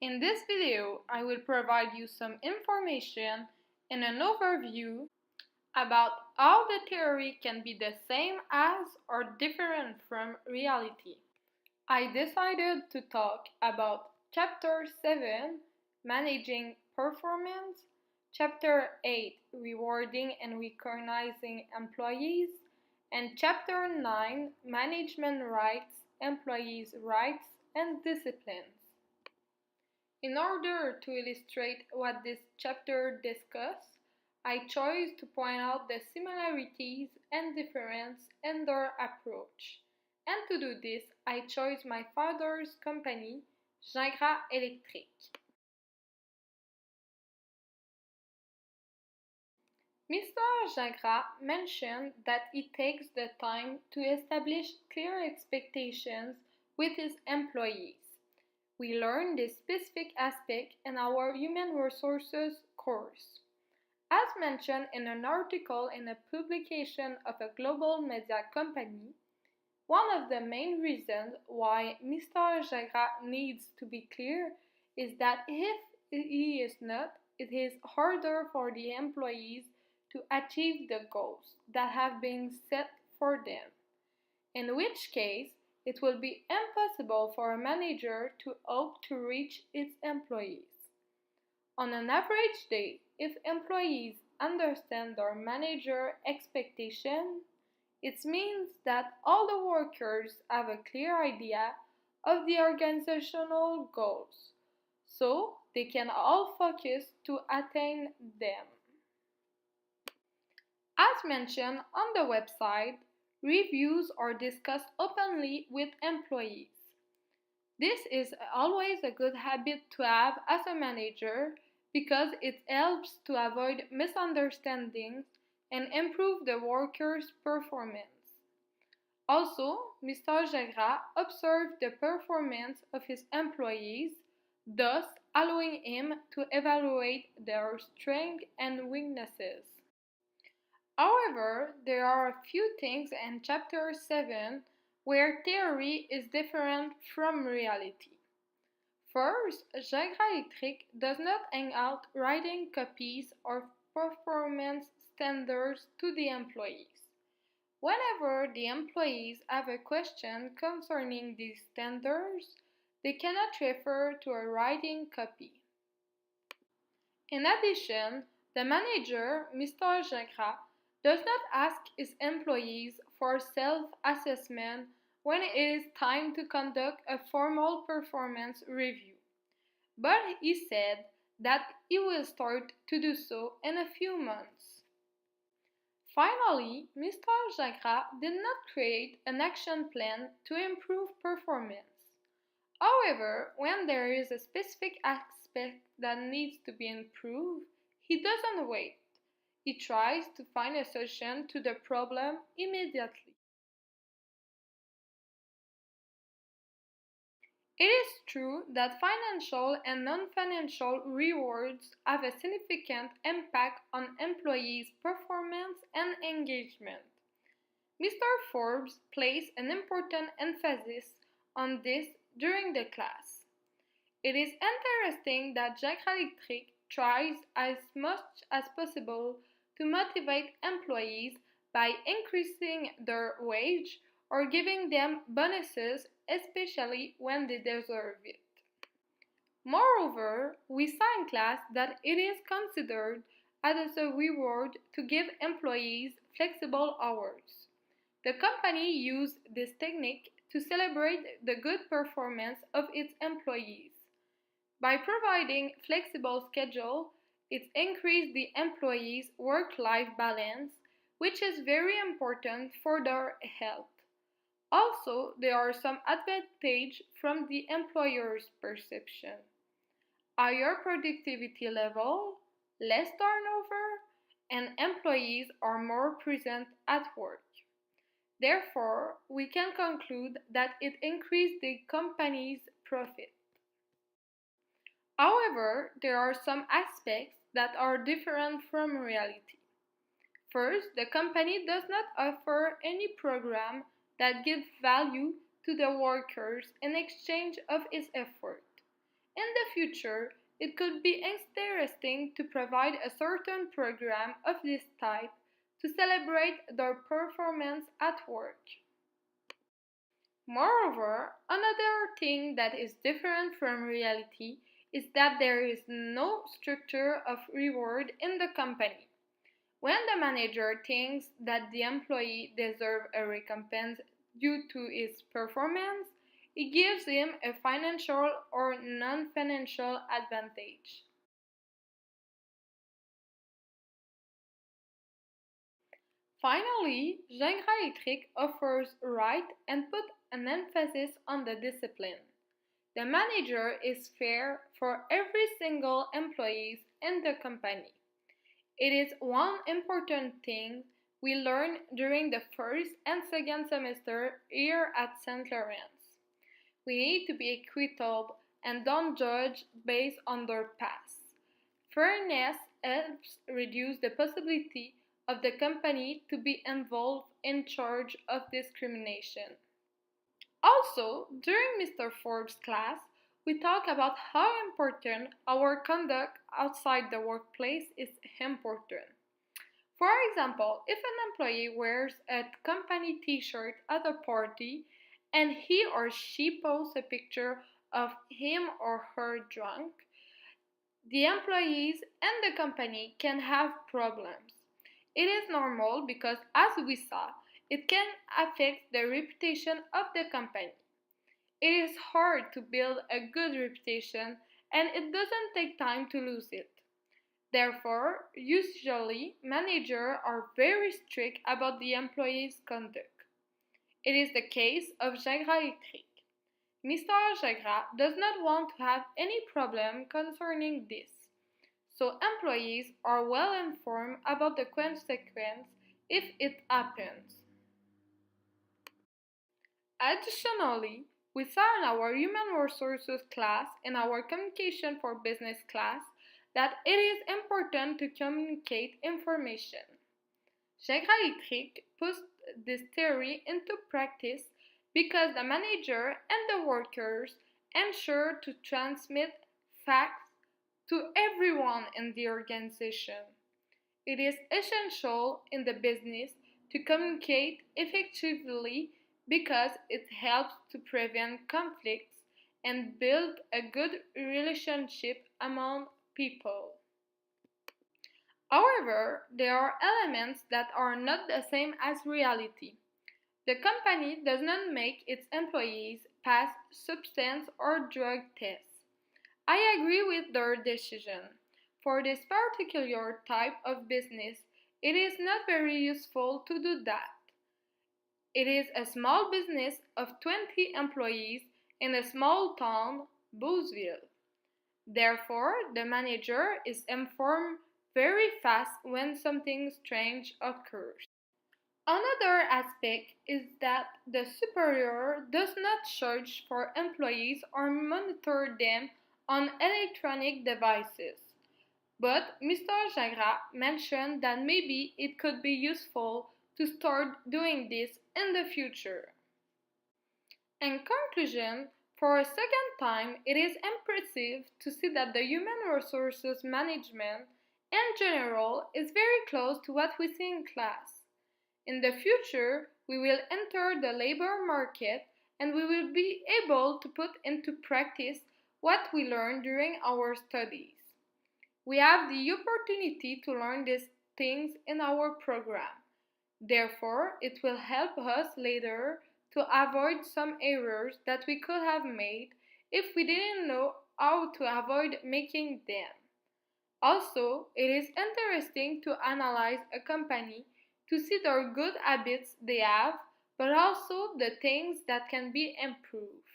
In this video, I will provide you some information and an overview about how the theory can be the same as or different from reality. I decided to talk about Chapter 7, Managing Performance, Chapter 8, Rewarding and Recognizing Employees, and Chapter 9, Management Rights, Employees' Rights and Disciplines. In order to illustrate what this chapter discusses, I chose to point out the similarities and difference in their approach. And to do this, I chose my father's company, Gingras Electric. Mr. Gingras mentioned that he takes the time to establish clear expectations with his employees. We learn this specific aspect in our Human Resources course. As mentioned in an article in a publication of a global media company, one of the main reasons why Mr. Gingras needs to be clear is that if he is not, it is harder for the employees to achieve the goals that have been set for them, in which case it will be impossible for a manager to hope to reach its employees. On an average day, if employees understand their manager expectations, it means that all the workers have a clear idea of the organizational goals, so they can all focus to attain them. As mentioned on the website, reviews are discussed openly with employees. This is always a good habit to have as a manager because it helps to avoid misunderstandings and improve the workers' performance. Also, Mr. Gingras observed the performance of his employees, thus allowing him to evaluate their strengths and weaknesses. However, there are a few things in Chapter 7 where theory is different from reality. First, Gingras Electric does not hang out writing copies or performance standards to the employees. Whenever the employees have a question concerning these standards, they cannot refer to a writing copy. In addition, the manager, Mr. Gingras, does not ask his employees for self-assessment when it is time to conduct a formal performance review, but he said that he will start to do so in a few months. Finally, Mr. Gingras did not create an action plan to improve performance. However, when there is a specific aspect that needs to be improved, he doesn't wait. He tries to find a solution to the problem immediately. It is true that financial and non-financial rewards have a significant impact on employees' performance and engagement. Mr. Forbes placed an important emphasis on this during the class. It is interesting that Gingras Electric tries as much as possible to motivate employees by increasing their wage or giving them bonuses, especially when they deserve it. Moreover, we saw in class that it is considered as a reward to give employees flexible hours. The company used this technique to celebrate the good performance of its employees. By providing flexible schedule, it increased the employees' work-life balance, which is very important for their health. Also, there are some advantages from the employer's perception. Higher productivity level, less turnover, and employees are more present at work. Therefore, we can conclude that it increased the company's profit. However, there are some aspects that are different from reality. First, the company does not offer any program that gives value to the workers in exchange of its effort. In the future, it could be interesting to provide a certain program of this type to celebrate their performance at work. Moreover, another thing that is different from reality is that there is no structure of reward in the company. When the manager thinks that the employee deserves a recompense due to his performance, he gives him a financial or non-financial advantage. Finally, General Electric offers right and put an emphasis on the discipline. The manager is fair for every single employee in the company. It is one important thing we learn during the first and second semester here at St. Lawrence. We need to be equitable and don't judge based on their past. Fairness helps reduce the possibility of the company to be involved in charge of discrimination. Also, during Mr. Forbes' class, we talk about how important our conduct outside the workplace is important. For example, if an employee wears a company t-shirt at a party and he or she posts a picture of him or her drunk, the employees and the company can have problems. It is normal because, as we saw, it can affect the reputation of the company. It is hard to build a good reputation and it doesn't take time to lose it. Therefore, usually managers are very strict about the employee's conduct. It is the case of General Electric. Mr. Jagra does not want to have any problem concerning this, so employees are well informed about the consequence if it happens. Additionally, we saw in our Human Resources class and our Communication for Business class that it is important to communicate information. General Electric puts this theory into practice because the manager and the workers ensure to transmit facts to everyone in the organization. It is essential in the business to communicate effectively because it helps to prevent conflicts and build a good relationship among people. However, there are elements that are not the same as reality. The company does not make its employees pass substance or drug tests. I agree with their decision. For this particular type of business, it is not very useful to do that. It is a small business of 20 employees in a small town, Bowesville. Therefore, the manager is informed very fast when something strange occurs. Another aspect is that the superior does not charge for employees or monitor them on electronic devices. But Mr. Jagra mentioned that maybe it could be useful to start doing this in the future. In conclusion, for a second time, it is impressive to see that the human resources management in general is very close to what we see in class. In the future, we will enter the labor market and we will be able to put into practice what we learned during our studies. We have the opportunity to learn these things in our program. Therefore, it will help us later to avoid some errors that we could have made if we didn't know how to avoid making them. Also, it is interesting to analyze a company to see their good habits they have, but also the things that can be improved.